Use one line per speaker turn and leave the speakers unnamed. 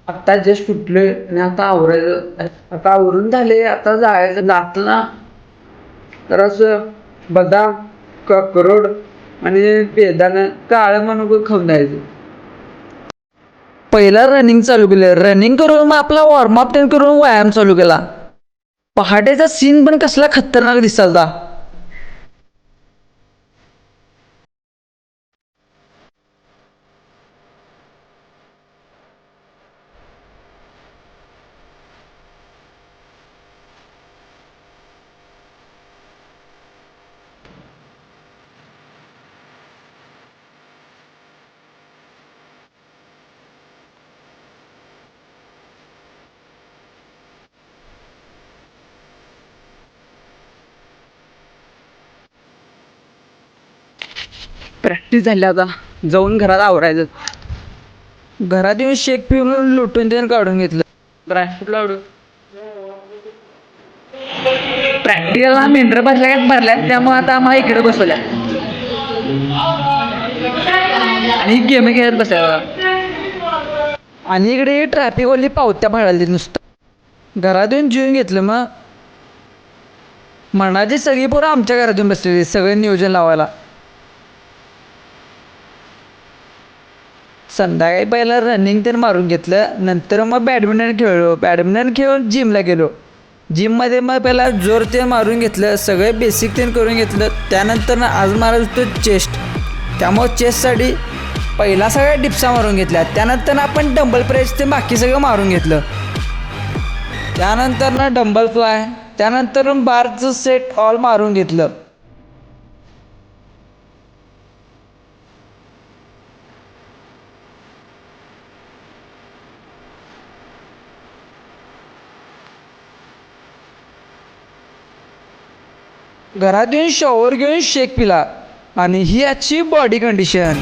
आता जस्ट सुटले आणि आता आवरायचं. आता आवरून झाले, आता जायचं जाताना तर असं बदाम, अक्रोड आणि बेदाणं काळं म्हणून खाऊन जायचं.
पहिला रनिंग चालू केलं. रनिंग करून मग आपला वॉर्मअप तेन करून व्यायाम चालू केला. पहाटेचा सीन पण कसला खतरनाक दिसालता.
प्रॅक्टिस झाली, आता जाऊन घरात आवरायचं.
घरात येऊन शेक पिऊन लुटून त्यानं काढून घेतलं.
ड्रायफ्रूट लावलं. प्रॅक्टिकलला मेंढर भरल्यात त्यामुळे आता आम्हाला इकडे बसवल्या आणि गेम खेळत बसायला.
आणि इकडे ट्रॅफिकवाली पावत्या पळाली नुसतं. घरात येऊन जेवून घेतलं. मग म्हणाची सगळी पोरं आमच्या घरात येऊन बसलेली, सगळं नियोजन लावायला. संध्याकाळी पहिला रनिंग तर मारून घेतलं. नंतर मग बॅडमिंटन खेळलो. बॅडमिंटन खेळून जिमला गेलो. जिममध्ये मग पहिला जोर ते मारून घेतलं, सगळे बेसिक ते करून घेतलं. त्यानंतर आज मारायचं होतं चेस्ट. त्यामुळं चेस्टसाठी पहिला सगळ्या डिप्सा मारून घेतल्या. त्यानंतर आपण डंबल प्रेस ते बाकी सगळं मारून घेतलं. त्यानंतर ना डंबल फ्लाय, त्यानंतर बारचं सेट ऑल मारून घेतलं. घरात येऊन शॉवर घेऊन शेक पिला आणि ही आजची बॉडी कंडिशन.